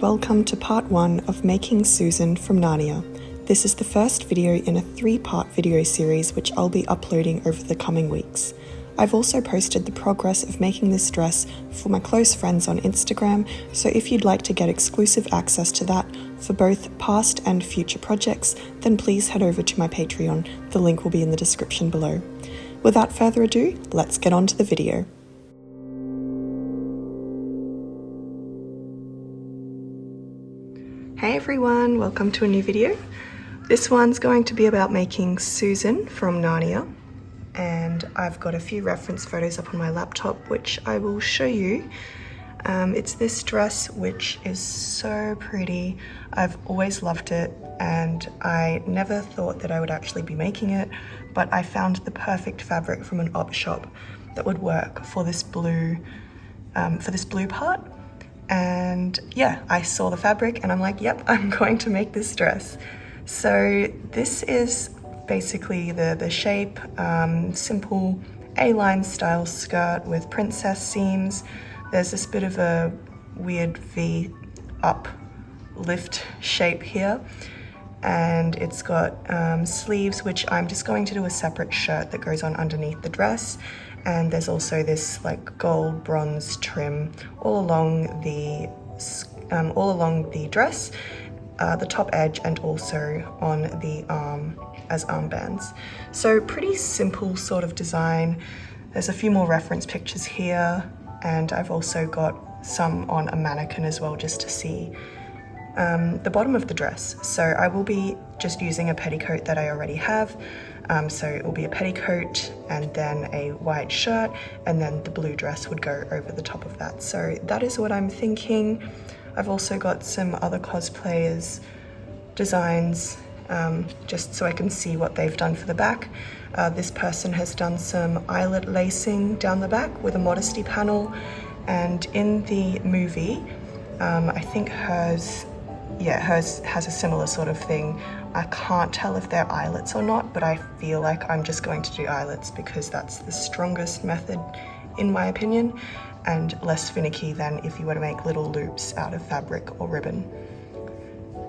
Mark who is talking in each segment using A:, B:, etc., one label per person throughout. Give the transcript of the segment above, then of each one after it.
A: welcome to part 1 of Making Susan from Narnia. This is the first video in a 3-part video series which I'll be uploading over the coming weeks. I've also posted the progress of making this dress for my close friends on Instagram, so if you'd like to get exclusive access to that for both past and future projects, then please head over to my Patreon. The link will be in the description below. Without further ado, let's get on to the video. Hey everyone, welcome to a new video. This one's going to be about making Susan from Narnia, and I've got a few reference photos up on my laptop which I will show you. It's this dress which is so pretty. I've always loved it and I never thought that I would actually be making it, but I found the perfect fabric from an op shop that would work for this blue part. And yeah, I saw the fabric and I'm like, yep, I'm going to make this dress. So this is basically the shape, simple A-line style skirt with princess seams. There's this bit of a weird V up lift shape here. And it's got sleeves, which I'm just going to do a separate shirt that goes on underneath the dress. And there's also this like gold bronze trim all along the dress, the top edge, and also on the arm as armbands. So pretty simple sort of design. There's a few more reference pictures here, and I've also got some on a mannequin as well, just to see the bottom of the dress. So I will be just using a petticoat that I already have. So it will be a petticoat and then a white shirt, and then the blue dress would go over the top of that. So that is what I'm thinking. I've also got some other cosplayers' designs, just so I can see what they've done for the back. This person has done some eyelet lacing down the back with a modesty panel, and in the movie, I think hers has a similar sort of thing. I can't tell if they're eyelets or not, but I feel like I'm just going to do eyelets because that's the strongest method in my opinion, and less finicky than if you were to make little loops out of fabric or ribbon.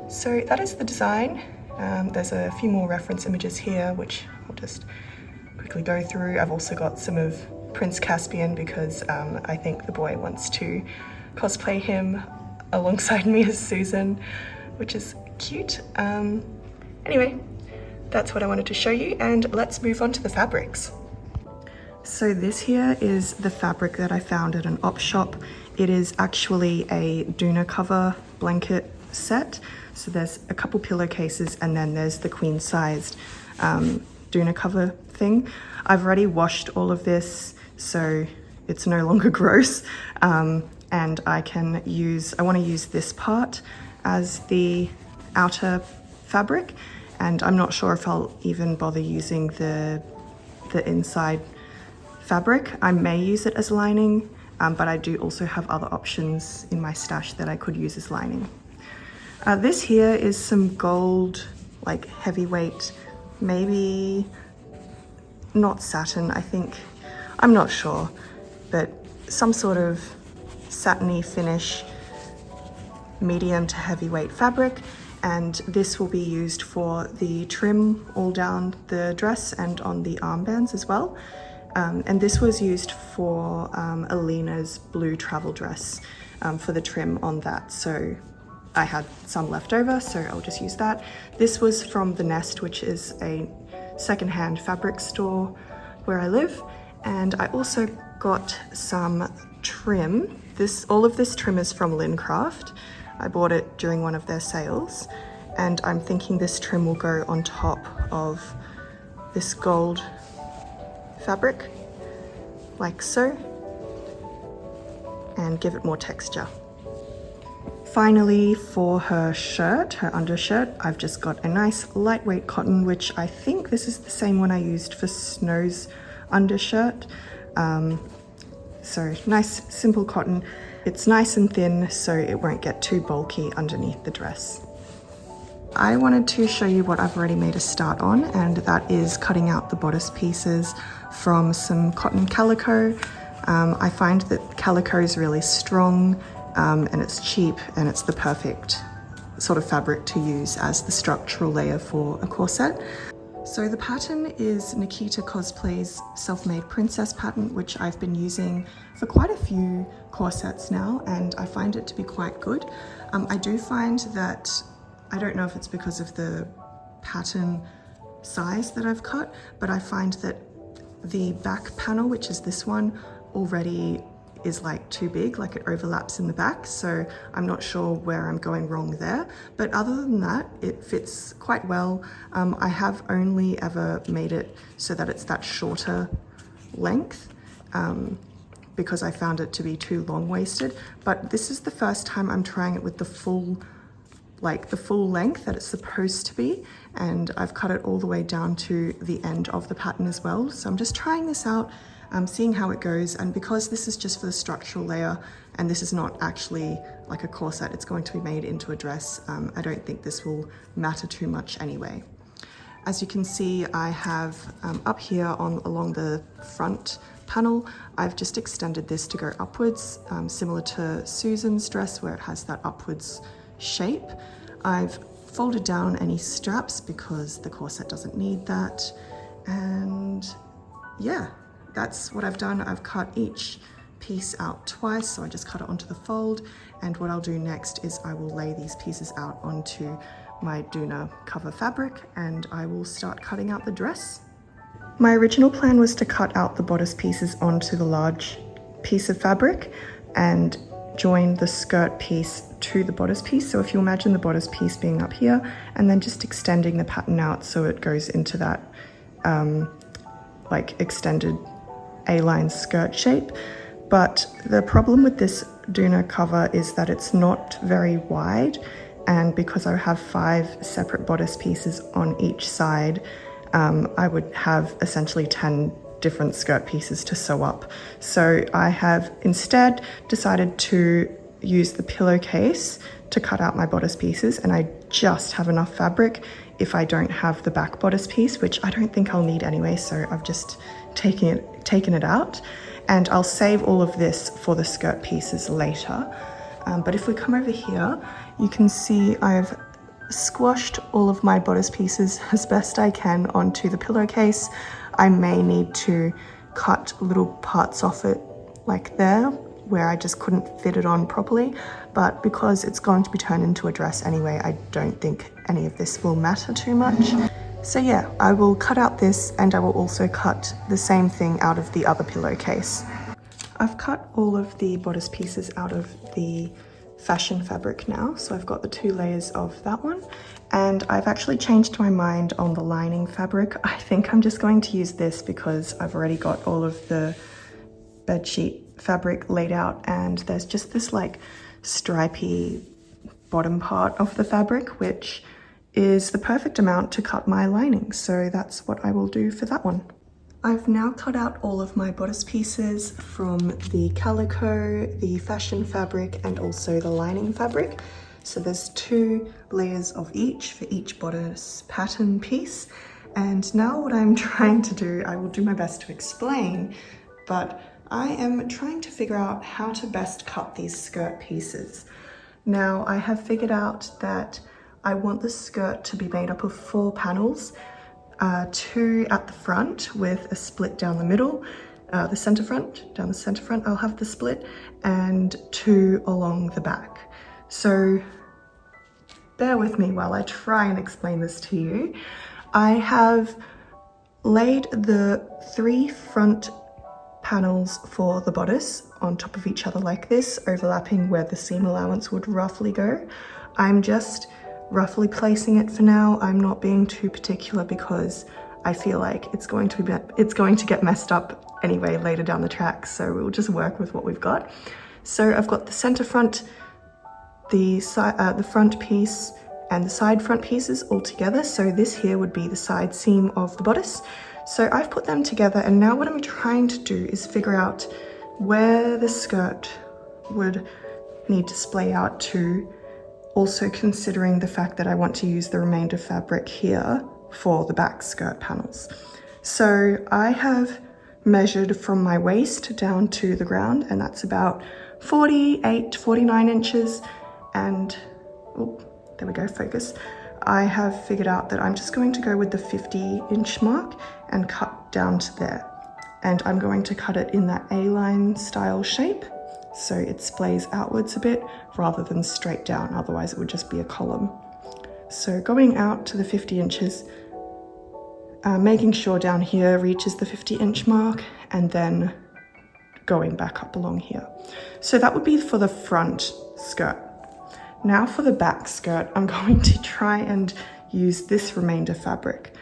A: So that is the design. There's a few more reference images here which I'll just quickly go through. I've also got some of Prince Caspian because I think the boy wants to cosplay him alongside me as Susan, which is cute. Anyway, that's what I wanted to show you, and let's move on to the fabrics. So this here is the fabric that I found at an op shop. It is actually a doona cover blanket set. So there's a couple pillowcases and then there's the queen-sized doona cover thing. I've already washed all of this, so it's no longer gross. And I want to use this part as the outer fabric, and I'm not sure if I'll even bother using the inside fabric. I may use it as lining, but I do also have other options in my stash that I could use as lining. This here is some gold, like heavyweight, maybe not satin, I think, I'm not sure, but some sort of satiny finish, medium to heavyweight fabric, and this will be used for the trim all down the dress and on the armbands as well. And this was used for Alina's blue travel dress, for the trim on that, so I had some left over, so I'll just use that. This was from The Nest, which is a secondhand fabric store where I live, and I also got some trim. All of this trim is from Lincraft. I bought it during one of their sales, and I'm thinking this trim will go on top of this gold fabric, like so, and give it more texture. Finally, for her shirt, her undershirt, I've just got a nice lightweight cotton, which I think this is the same one I used for Snow's undershirt. So nice simple cotton. It's nice and thin, so it won't get too bulky underneath the dress. I wanted to show you what I've already made a start on, and that is cutting out the bodice pieces from some cotton calico. I find that calico is really strong and it's cheap and it's the perfect sort of fabric to use as the structural layer for a corset. So the pattern is Nikita Cosplay's Self-Made Princess pattern, which I've been using for quite a few corsets now, and I find it to be quite good. I do find that, I don't know if it's because of the pattern size that I've cut, but I find that the back panel, which is this one, already is like too big, like it overlaps in the back, so I'm not sure where I'm going wrong there. But other than that, it fits quite well. I have only ever made it so that it's that shorter length because I found it to be too long-waisted, but this is the first time I'm trying it with the full length that it's supposed to be, and I've cut it all the way down to the end of the pattern as well. So I'm just trying this out, seeing how it goes, and because this is just for the structural layer and this is not actually like a corset, it's going to be made into a dress, I don't think this will matter too much anyway. As you can see, I have up here along the front panel, I've just extended this to go upwards, similar to Susan's dress where it has that upwards shape. I've folded down any straps because the corset doesn't need that, and yeah, that's what I've done. I've cut each piece out twice, so I just cut it onto the fold, and what I'll do next is I will lay these pieces out onto my Doona cover fabric and I will start cutting out the dress. My original plan was to cut out the bodice pieces onto the large piece of fabric and join the skirt piece to the bodice piece. So if you imagine the bodice piece being up here and then just extending the pattern out so it goes into that like extended A-line skirt shape. But the problem with this Doona cover is that it's not very wide, and because I have 5 separate bodice pieces on each side, I would have essentially 10 different skirt pieces to sew up. So I have instead decided to use the pillowcase to cut out my bodice pieces, and I just have enough fabric if I don't have the back bodice piece, which I don't think I'll need anyway, so I've just taken it out, and I'll save all of this for the skirt pieces later. But if we come over here, you can see I've squashed all of my bodice pieces as best I can onto the pillowcase. I may need to cut little parts off it like there where I just couldn't fit it on properly, but because it's going to be turned into a dress anyway, I don't think any of this will matter too much. So yeah, I will cut out this, and I will also cut the same thing out of the other pillowcase. I've cut all of the bodice pieces out of the fashion fabric now, so I've got the 2 layers of that one, and I've actually changed my mind on the lining fabric. I think I'm just going to use this because I've already got all of the bedsheet fabric laid out, and there's just this like stripy bottom part of the fabric which is the perfect amount to cut my lining, so that's what I will do for that one. I've now cut out all of my bodice pieces from the calico, the fashion fabric, and also the lining fabric. So there's 2 layers of each for each bodice pattern piece. And now what I'm trying to do, I will do my best to explain, but I am trying to figure out how to best cut these skirt pieces. Now I have figured out that I want the skirt to be made up of 4 panels. 2 at the front with a split down the middle, down the center front I'll have the split, and 2 along the back. So bear with me while I try and explain this to you. I have laid the 3 front panels for the bodice on top of each other like this, overlapping where the seam allowance would roughly go. I'm just roughly placing it for now. I'm not being too particular because I feel like it's going to get messed up anyway later down the track, so we'll just work with what we've got. So I've got the center front, the front piece, and the side front pieces all together. So this here would be the side seam of the bodice. So I've put them together, and now what I'm trying to do is figure out where the skirt would need to splay out to, also considering the fact that I want to use the remainder fabric here for the back skirt panels. So I have measured from my waist down to the ground, and that's about 48, 49 inches, and oh, there we go, focus. I have figured out that I'm just going to go with the 50-inch mark and cut down to there. And I'm going to cut it in that A-line style shape, so it splays outwards a bit rather than straight down, otherwise it would just be a column. So going out to the 50 inches, making sure down here reaches the 50-inch mark, and then going back up along here. So that would be for the front skirt. Now for the back skirt, I'm going to try and use this remainder fabric.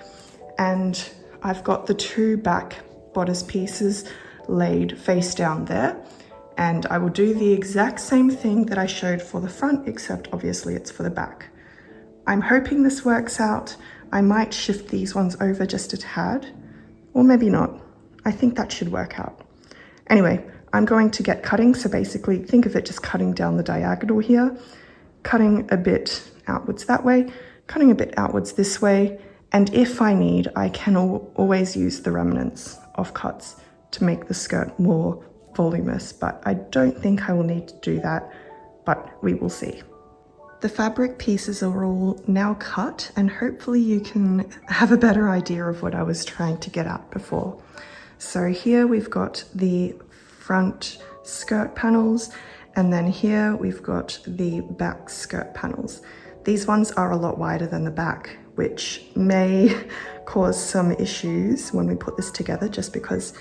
A: And I've got the 2 back bodice pieces laid face down there. And I will do the exact same thing that I showed for the front, except obviously it's for the back. I'm hoping this works out. I might shift these ones over just a tad, or maybe not. I think that should work out. Anyway, I'm going to get cutting. So basically think of it just cutting down the diagonal here, cutting a bit outwards that way, cutting a bit outwards this way. And if I need, I can always use the remnants of cuts to make the skirt more voluminous, but I don't think I will need to do that, but we will see. The fabric pieces are all now cut, and hopefully you can have a better idea of what I was trying to get at before. So here we've got the front skirt panels, and then here we've got the back skirt panels. These ones are a lot wider than the back, which may cause some issues when we put this together, just because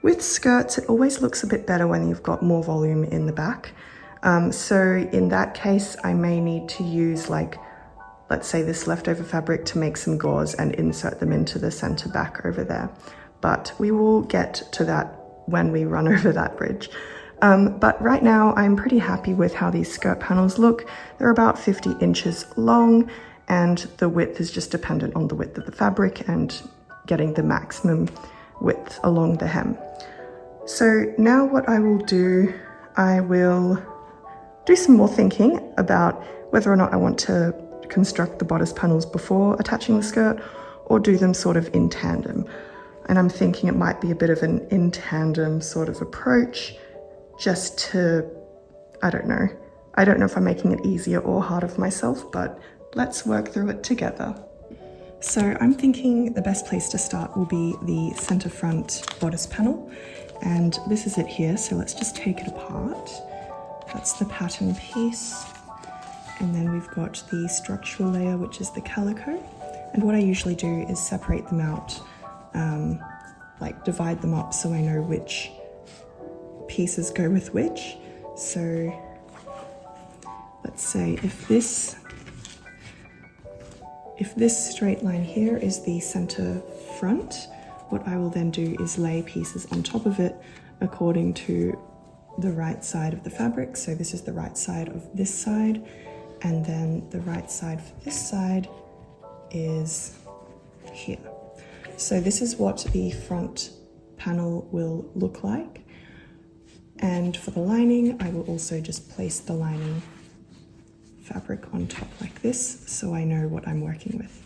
A: with skirts, it always looks a bit better when you've got more volume in the back. So in that case, I may need to use, like, let's say this leftover fabric to make some gauze and insert them into the center back over there. But we will get to that when we run over that bridge. But right now I'm pretty happy with how these skirt panels look. They're about 50 inches long, and the width is just dependent on the width of the fabric and getting the maximum width along the hem. So now what I will do, I will do some more thinking about whether or not I want to construct the bodice panels before attaching the skirt, or do them sort of in tandem. And I'm thinking it might be a bit of an in tandem sort of approach, just to, I don't know if I'm making it easier or harder for myself, but let's work through it together. So I'm thinking the best place to start will be the center front bodice panel, and this is it here. So let's just take it apart. That's the pattern piece, and then we've got the structural layer, which is the calico. And what I usually do is separate them out, like divide them up so I know which pieces go with which. So let's say if this straight line here is the center front, what I will then do is lay pieces on top of it according to the right side of the fabric. So this is the right side of this side, and then the right side for this side is here. So this is what the front panel will look like. And for the lining, I will also just place the lining fabric on top like this, so I know what I'm working with.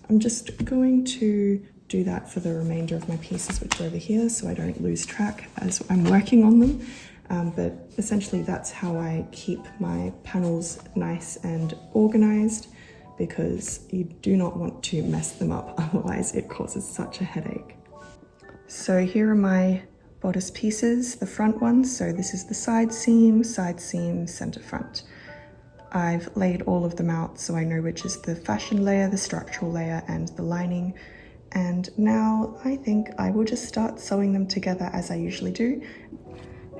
A: I'm just going to do that for the remainder of my pieces, which are over here, so I don't lose track as I'm working on them. But essentially that's how I keep my panels nice and organized, because you do not want to mess them up, otherwise it causes such a headache. So here are my bodice pieces, the front ones. So this is the side seam, center front. I've laid all of them out so I know which is the fashion layer, the structural layer, and the lining. And now I think I will just start sewing them together as I usually do.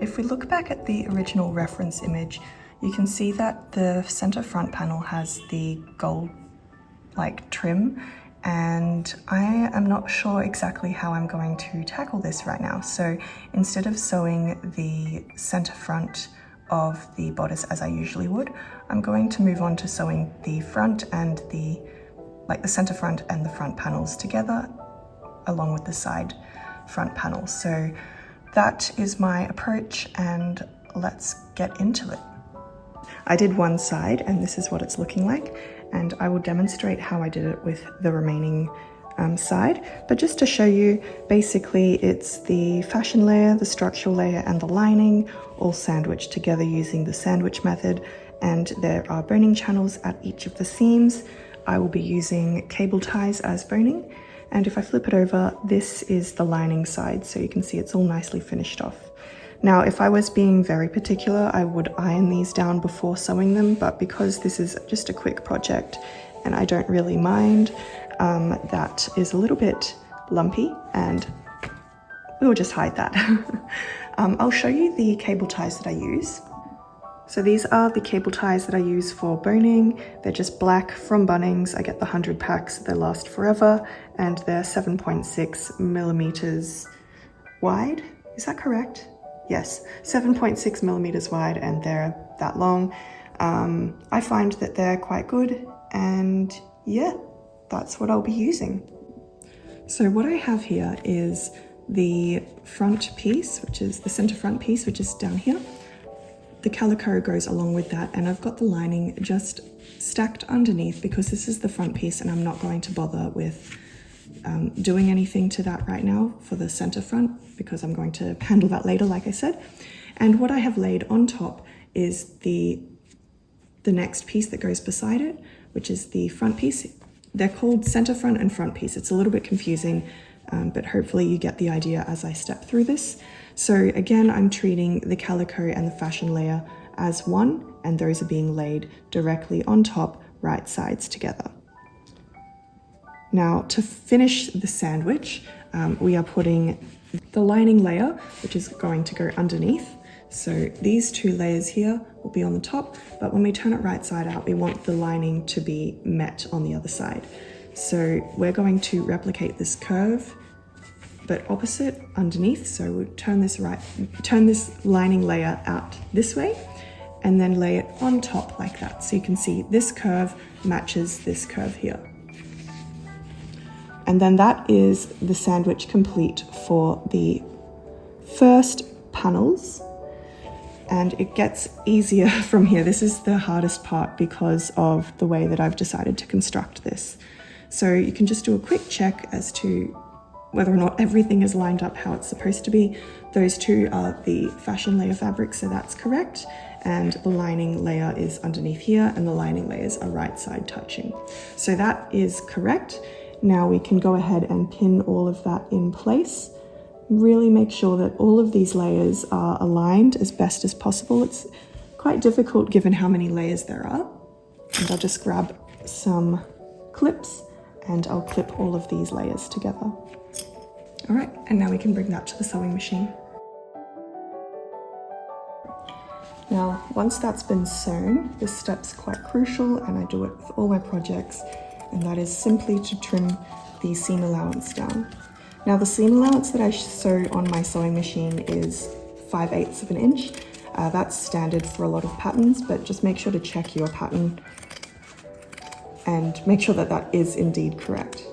A: If we look back at the original reference image, you can see that the center front panel has the gold like trim, and I am not sure exactly how I'm going to tackle this right now. So instead of sewing the center front of the bodice as I usually would, I'm going to move on to sewing the front and the center front and the front panels together along with the side front panels. So that is my approach, and let's get into it. I did one side and this is what it's looking like, and I will demonstrate how I did it with the remaining side. But just to show you, basically it's the fashion layer, the structural layer, and the lining all sandwiched together using the sandwich method. And there are boning channels at each of the seams. I will be using cable ties as boning. And if I flip it over, this is the lining side, so you can see it's all nicely finished off. Now, if I was being very particular, I would iron these down before sewing them, but because this is just a quick project and I don't really mind, that is a little bit lumpy, and we'll just hide that. I'll show you the cable ties that I use. So these are the cable ties that I use for boning. They're just black from Bunnings. I get the 100 packs, they last forever, and they're 7.6 millimeters wide. Is that correct? Yes, 7.6 millimeters wide, and they're that long. I find that they're quite good, and yeah, that's what I'll be using. So what I have here is the front piece, which is the center front piece, which is down here. The calico goes along with that, and I've got the lining just stacked underneath because this is the front piece and I'm not going to bother with doing anything to that right now for the center front because I'm going to handle that later, like I said. And what I have laid on top is the next piece that goes beside it, which is the front piece. They're called center front and front piece. It's a little bit confusing, but hopefully you get the idea as I step through this. So again, I'm treating the calico and the fashion layer as one, and those are being laid directly on top, right sides together. Now, to finish the sandwich, we are putting the lining layer, which is going to go underneath. So these two layers here will be on the top, but when we turn it right side out, we want the lining to be met on the other side. So we're going to replicate this curve, but opposite underneath. So we'll turn this lining layer out this way and then lay it on top like that. So you can see this curve matches this curve here. And then that is the sandwich complete for the first panels. And it gets easier from here. This is the hardest part because of the way that I've decided to construct this. So you can just do a quick check as to whether or not everything is lined up how it's supposed to be. Those two are the fashion layer fabric, so that's correct. And the lining layer is underneath here, and the lining layers are right side touching. So that is correct. Now we can go ahead and pin all of that in place. Really make sure that all of these layers are aligned as best as possible. It's quite difficult given how many layers there are. And I'll just grab some clips and I'll clip all of these layers together. All right, and now we can bring that to the sewing machine. Now, once that's been sewn, this step's quite crucial, and I do it with all my projects, and that is simply to trim the seam allowance down. Now, the seam allowance that I sew on my sewing machine is 5/8 of an inch. That's standard for a lot of patterns, but just make sure to check your pattern and make sure that that is indeed correct.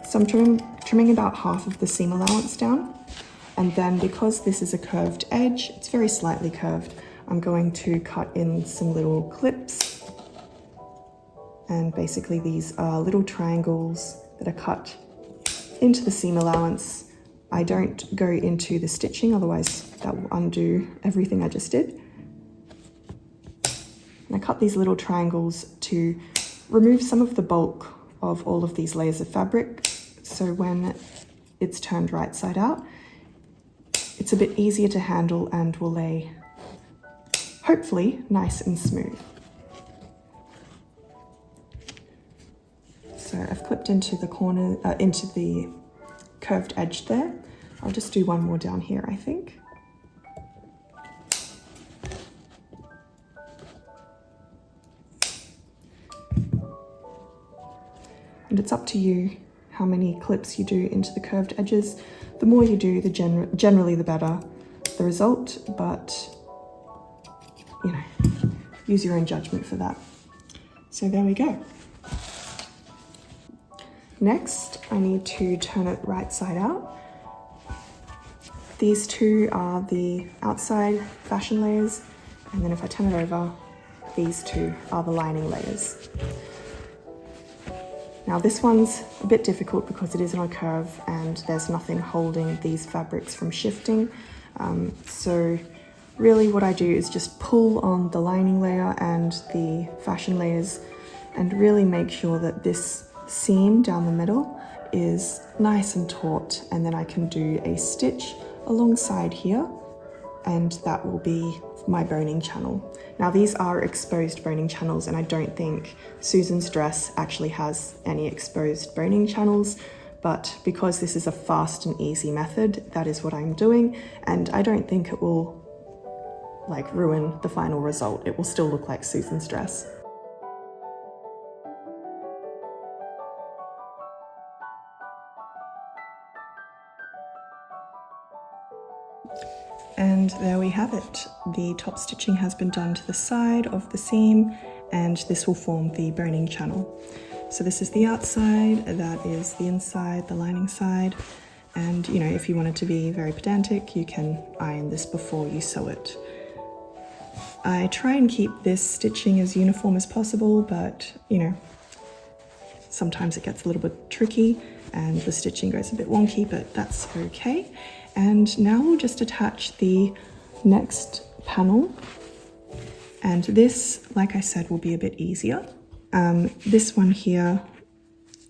A: So I'm trimming about half of the seam allowance down, and then because this is a curved edge, it's very slightly curved, I'm going to cut in some little clips, and basically these are little triangles that are cut into the seam allowance. I don't go into the stitching, otherwise that will undo everything I just did. And I cut these little triangles to remove some of the bulk of all of these layers of fabric, so when it's turned right side out, it's a bit easier to handle and will lay, hopefully, nice and smooth. So I've clipped into the corner, into the curved edge there. I'll just do one more down here, I think. And it's up to you how many clips you do into the curved edges. The more you do, generally the better the result, but you know, use your own judgment for that. So there we go. Next, I need to turn it right side out. These two are the outside fashion layers, and then if I turn it over, these two are the lining layers. Now this one's a bit difficult because it is on a curve and there's nothing holding these fabrics from shifting. So really what I do is just pull on the lining layer and the fashion layers and really make sure that this seam down the middle is nice and taut, and then I can do a stitch alongside here, and that will be my boning channel. Now these are exposed boning channels, and I don't think Susan's dress actually has any exposed boning channels, but because this is a fast and easy method, that is what I'm doing, and I don't think it will like ruin the final result. It will still look like Susan's dress. And there we have it. The top stitching has been done to the side of the seam, and this will form the boning channel. So this is the outside, that is the inside, the lining side. And you know, if you wanted to be very pedantic, you can iron this before you sew it. I try and keep this stitching as uniform as possible, but you know, sometimes it gets a little bit tricky and the stitching goes a bit wonky, but that's okay. And now we'll just attach the next panel. And this, like I said, will be a bit easier. This one here,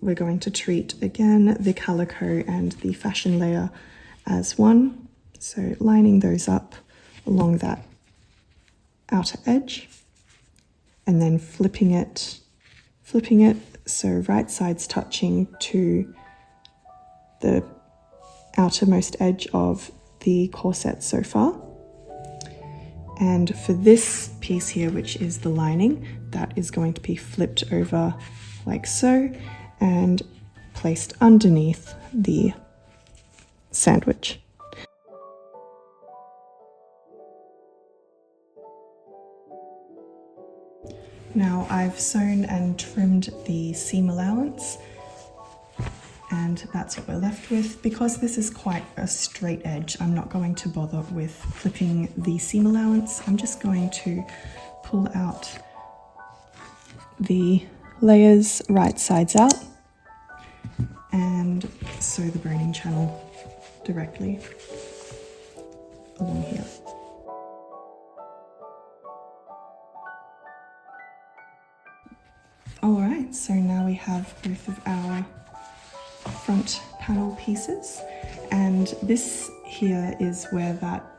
A: we're going to treat again the calico and the fashion layer as one. So lining those up along that outer edge and then flipping it so right side's touching to the outermost edge of the corset so far. And for this piece here, which is the lining, that is going to be flipped over like so and placed underneath the sandwich. Now I've sewn and trimmed the seam allowance, and that's what we're left with. Because this is quite a straight edge, I'm not going to bother with flipping the seam allowance. I'm just going to pull out the layers right sides out and sew the boning channel directly along here. Alright, so now we have both of our front panel pieces, and this here is where that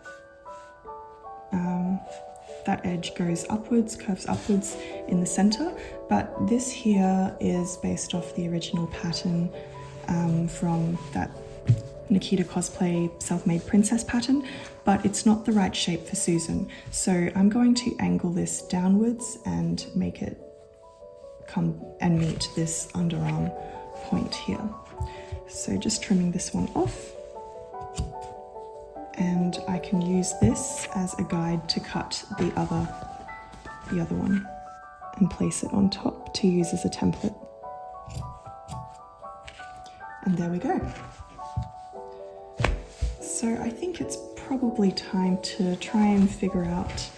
A: edge goes upwards, curves upwards in the center, but this here is based off the original pattern from that Nikita Cosplay self-made princess pattern, but it's not the right shape for Susan. So I'm going to angle this downwards and make it come and meet this underarm point here. So just trimming this one off, and I can use this as a guide to cut the other one and place it on top to use as a template. And there we go. So I think it's probably time to try and figure out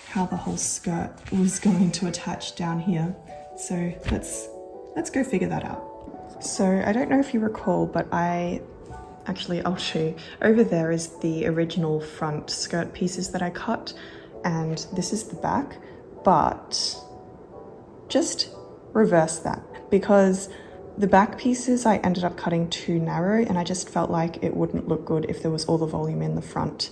A: how the whole skirt was going to attach down here. So let's go figure that out. So I don't know if you recall, but I'll show you. Over there is the original front skirt pieces that I cut, and this is the back, but just reverse that, because the back pieces I ended up cutting too narrow, and I just felt like it wouldn't look good if there was all the volume in the front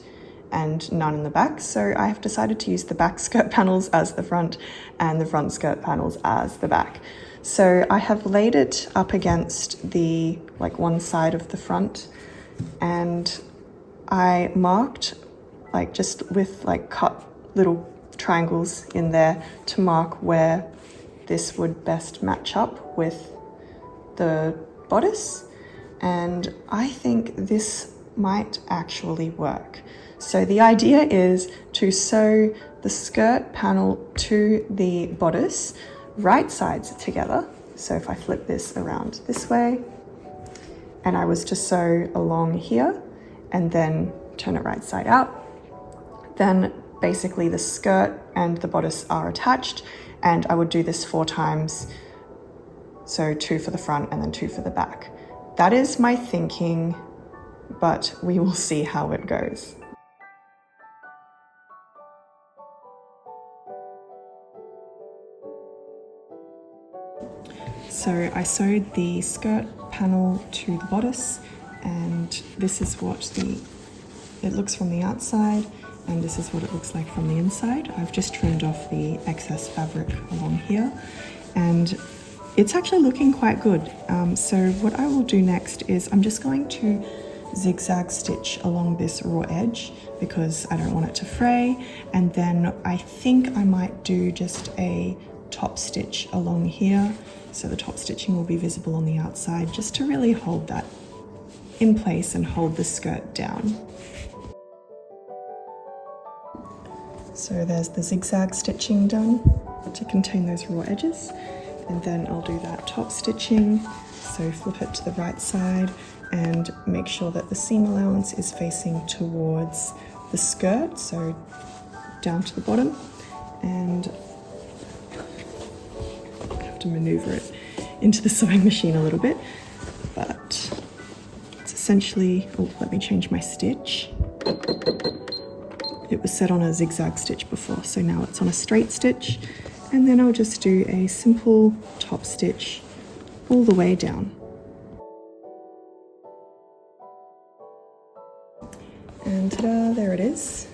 A: and none in the back. So I have decided to use the back skirt panels as the front and the front skirt panels as the back. So I have laid it up against the one side of the front, and I marked just with cut little triangles in there to mark where this would best match up with the bodice, and I think this might actually work. So the idea is to sew the skirt panel to the bodice, right sides together. So if I flip this around this way, and I was to sew along here and then turn it right side out, then basically the skirt and the bodice are attached, and I would do this 4 times, So 2 for the front and then 2 for the back. That is my thinking, but we will see how it goes. So I sewed the skirt panel to the bodice, and this is what it looks from the outside, and this is what it looks like from the inside. I've just trimmed off the excess fabric along here, and it's actually looking quite good. So what I will do next is I'm just going to zigzag stitch along this raw edge because I don't want it to fray, and then I think I might do just a top stitch along here, so the top stitching will be visible on the outside, just to really hold that in place and hold the skirt down. So there's the zigzag stitching done to contain those raw edges, and then I'll do that top stitching, so flip it to the right side and make sure that the seam allowance is facing towards the skirt, so down to the bottom, and I have to maneuver it into the sewing machine a little bit, but it's essentially, oh, let me change my stitch. It was set on a zigzag stitch before, so now it's on a straight stitch, and then I'll just do a simple top stitch all the way down. And ta-da, there it is.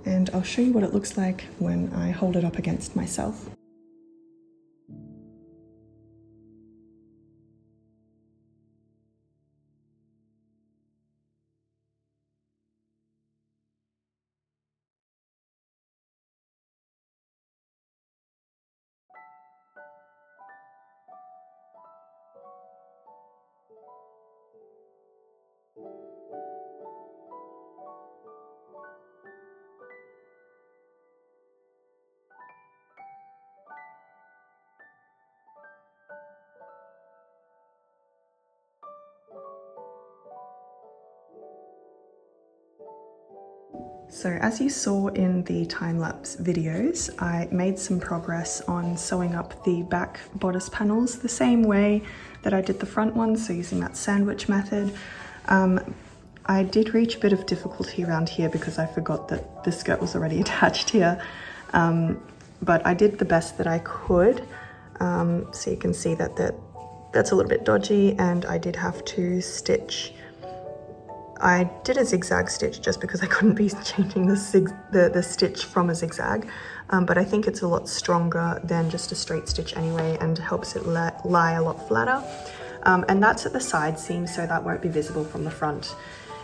A: And I'll show you what it looks like when I hold it up against myself. So as you saw in the time-lapse videos, I made some progress on sewing up the back bodice panels the same way that I did the front ones, so using that sandwich method. I did reach a bit of difficulty around here because I forgot that the skirt was already attached here, but I did the best that I could. So you can see that that's a little bit dodgy, and I did have to stitch. I did a zigzag stitch just because I couldn't be changing the stitch from a zigzag, but I think it's a lot stronger than just a straight stitch anyway, and helps it lie a lot flatter. And that's at the side seam, so that won't be visible from the front.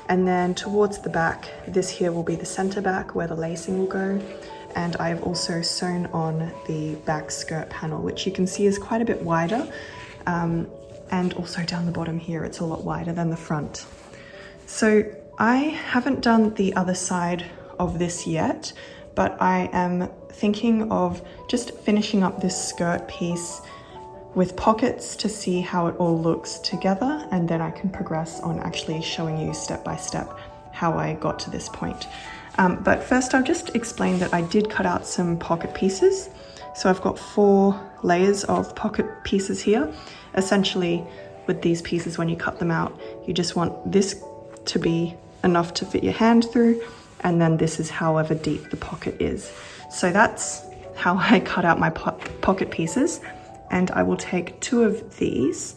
A: And then towards the back, this here will be the center back where the lacing will go. And I've also sewn on the back skirt panel, which you can see is quite a bit wider. And also down the bottom here, it's a lot wider than the front. So I haven't done the other side of this yet, but I am thinking of just finishing up this skirt piece with pockets to see how it all looks together, and then I can progress on actually showing you step by step how I got to this point. But first I'll just explain that I did cut out some pocket pieces. So I've got 4 layers of pocket pieces here. Essentially with these pieces, when you cut them out, you just want this to be enough to fit your hand through, and then this is however deep the pocket is. So that's how I cut out my pocket pieces, and I will take 2 of these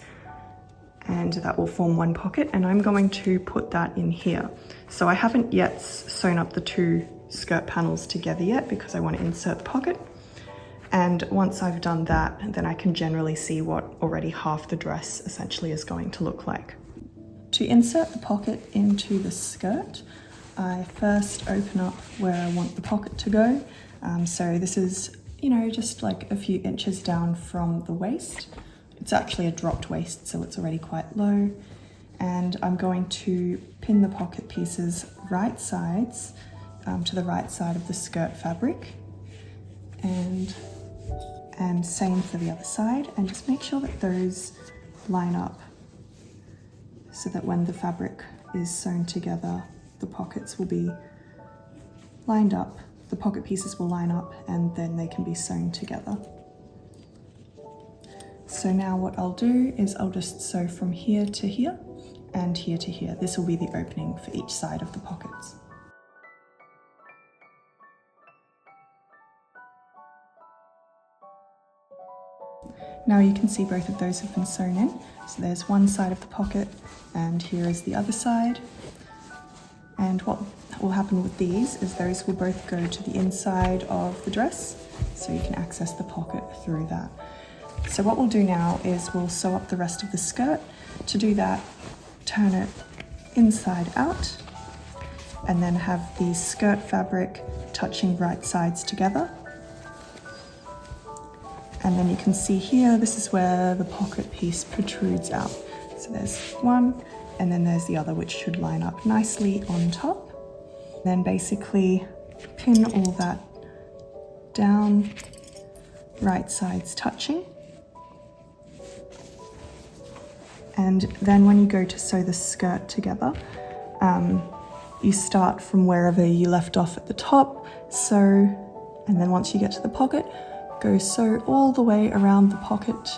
A: and that will form 1 pocket, and I'm going to put that in here. So I haven't yet sewn up the 2 skirt panels together yet because I want to insert the pocket, and once I've done that, then I can generally see what already half the dress essentially is going to look like. To insert the pocket into the skirt, I first open up where I want the pocket to go. So this is, just like a few inches down from the waist. It's actually a dropped waist, so it's already quite low. And I'm going to pin the pocket pieces right sides to the right side of the skirt fabric. And same for the other side, and just make sure that those line up, so that when the fabric is sewn together, the pockets will be lined up, the pocket pieces will line up, and then they can be sewn together. So now what I'll do is I'll just sew from here to here and here to here. This will be the opening for each side of the pockets. Now you can see both of those have been sewn in. So there's one side of the pocket and here is the other side. And what will happen with these is those will both go to the inside of the dress, so you can access the pocket through that. So what we'll do now is we'll sew up the rest of the skirt. To do that, turn it inside out and then have the skirt fabric touching right sides together. And then you can see here, this is where the pocket piece protrudes out. So there's one, and then there's the other, which should line up nicely on top. Then basically pin all that down, right sides touching. And then when you go to sew the skirt together, you start from wherever you left off at the top, sew, and then once you get to the pocket, go sew all the way around the pocket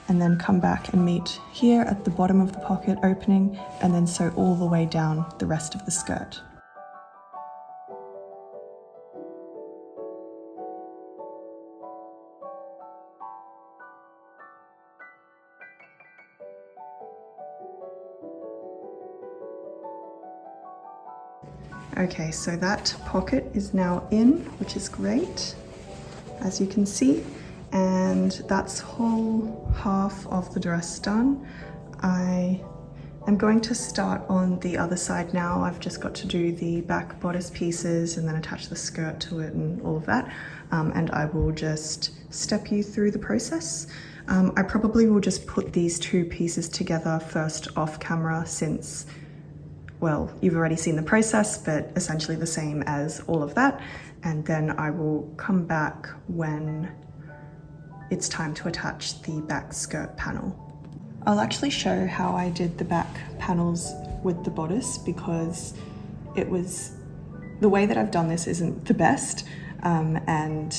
A: and then come back and meet here at the bottom of the pocket opening and then sew all the way down the rest of the skirt. Okay, so that pocket is now in, which is great, as you can see, and that's whole half of the dress done. I am going to start on the other side now. I've just got to do the back bodice pieces and then attach the skirt to it and all of that, and I will just step you through the process. I probably will just put these two pieces together first off camera since, well, you've already seen the process, but essentially the same as all of that. And then I will come back when it's time to attach the back skirt panel. I'll actually show how I did the back panels with the bodice because the way that I've done this isn't the best. And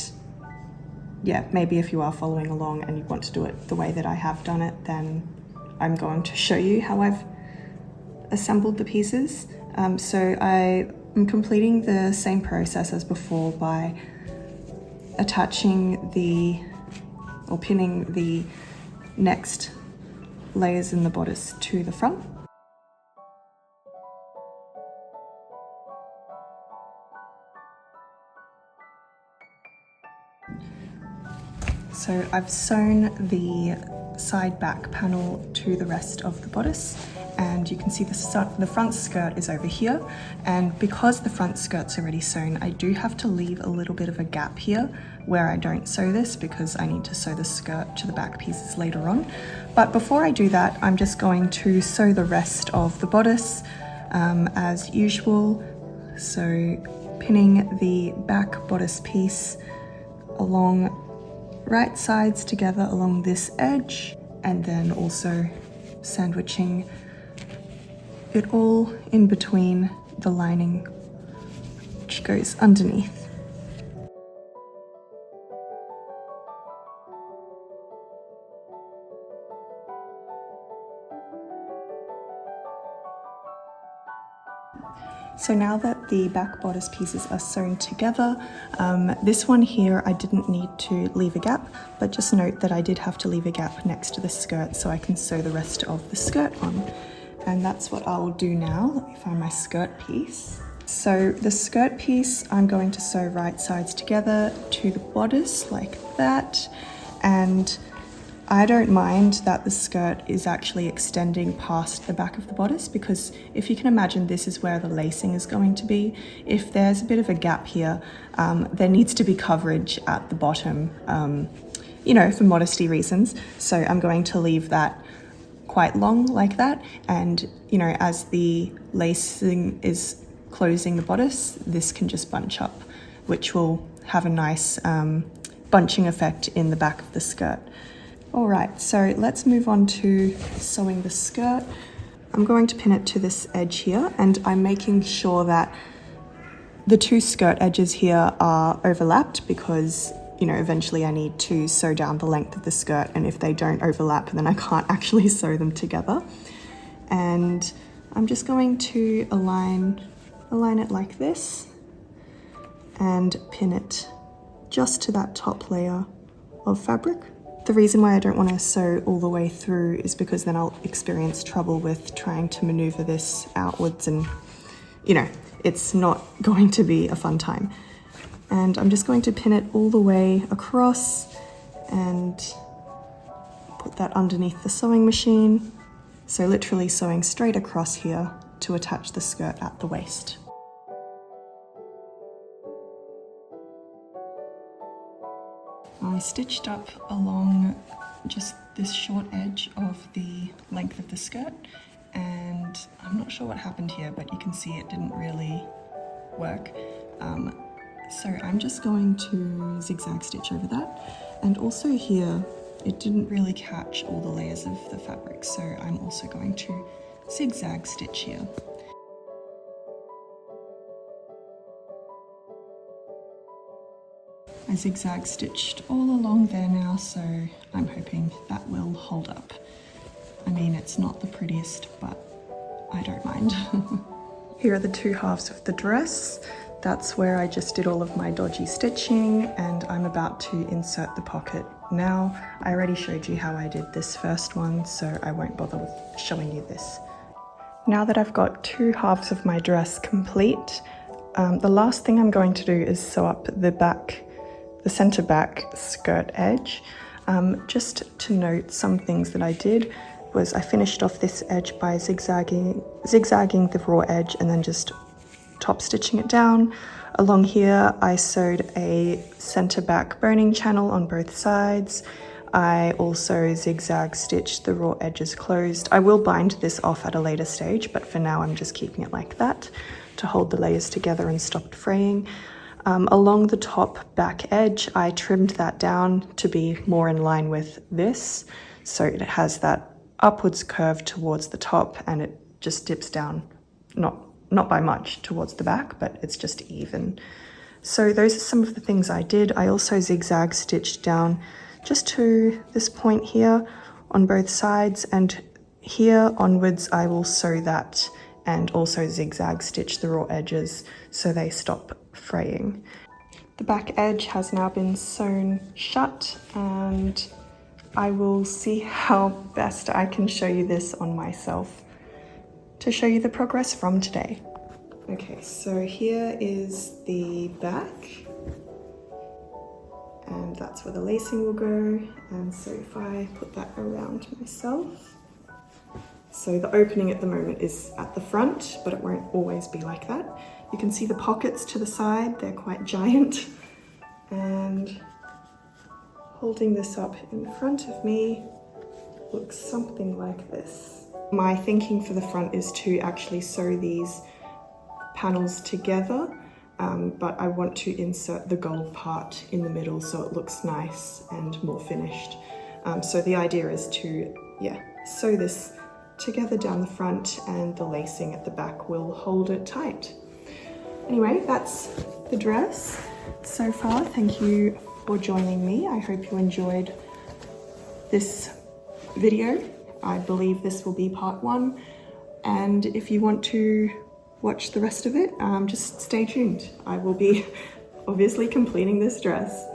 A: yeah, maybe if you are following along and you want to do it the way that I have done it, then I'm going to show you how I've assembled the pieces. So I am completing the same process as before by attaching or pinning the next layers in the bodice to the front. So I've sewn the side back panel to the rest of the bodice, and you can see the front skirt is over here, and because the front skirt's already sewn, I do have to leave a little bit of a gap here where I don't sew this because I need to sew the skirt to the back pieces later on. But before I do that, I'm just going to sew the rest of the bodice as usual. So pinning the back bodice piece along right sides together along this edge, and then also sandwiching it all in between the lining which goes underneath. So now that the back bodice pieces are sewn together, this one here I didn't need to leave a gap, but just note that I did have to leave a gap next to the skirt so I can sew the rest of the skirt on. And that's what I will do now. Let me find my skirt piece. So the skirt piece, I'm going to sew right sides together to the bodice like that. And I don't mind that the skirt is actually extending past the back of the bodice, because if you can imagine, this is where the lacing is going to be. If there's a bit of a gap here, there needs to be coverage at the bottom, you know, for modesty reasons. So I'm going to leave that quite long like that, and you know, as the lacing is closing the bodice, this can just bunch up, which will have a nice bunching effect in the back of the skirt. All right, so let's move on to sewing the skirt. I'm going to pin it to this edge here, and I'm making sure that the two skirt edges here are overlapped, because you know, eventually I need to sew down the length of the skirt, and if they don't overlap, then I can't actually sew them together. And I'm just going to align it like this and pin it just to that top layer of fabric. The reason why I don't want to sew all the way through is because then I'll experience trouble with trying to maneuver this outwards, and you know, it's not going to be a fun time. And I'm just going to pin it all the way across and put that underneath the sewing machine. So literally sewing straight across here to attach the skirt at the waist. I stitched up along just this short edge of the length of the skirt, and I'm not sure what happened here, but you can see it didn't really work. So I'm just going to zigzag stitch over that. And also here, it didn't really catch all the layers of the fabric, so I'm also going to zigzag stitch here. I zigzag stitched all along there now, so I'm hoping that will hold up. I mean, it's not the prettiest, but I don't mind. Here are the two halves of the dress. That's where I just did all of my dodgy stitching, and I'm about to insert the pocket now. I already showed you how I did this first one, so I won't bother with showing you this. Now that I've got two halves of my dress complete, the last thing I'm going to do is sew up the center back skirt edge. Just to note, some things that I did was I finished off this edge by zigzagging the raw edge and then just top stitching it down. Along here I sewed a center back boning channel on both sides. I also zigzag stitched the raw edges closed. I will bind this off at a later stage, but for now I'm just keeping it like that to hold the layers together and stop it fraying. Along the top back edge, I trimmed that down to be more in line with this. So it has that upwards curve towards the top, and it just dips down, not by much towards the back, but it's just even. So those are some of the things I did. I also zigzag stitched down just to this point here on both sides, and here onwards I will sew that and also zigzag stitch the raw edges so they stop fraying. The back edge has now been sewn shut, and I will see how best I can show you this on myself to show you the progress from today. Okay, so here is the back, and that's where the lacing will go. And so if I put that around myself, so the opening at the moment is at the front, but it won't always be like that. You can see the pockets to the side, they're quite giant. And holding this up in front of me looks something like this. My thinking for the front is to actually sew these panels together, but I want to insert the gold part in the middle so it looks nice and more finished. So the idea is to, sew this together down the front, and the lacing at the back will hold it tight. Anyway, that's the dress so far. Thank you for joining me. I hope you enjoyed this video. I believe this will be part 1, and if you want to watch the rest of it, just stay tuned. I will be obviously completing this dress.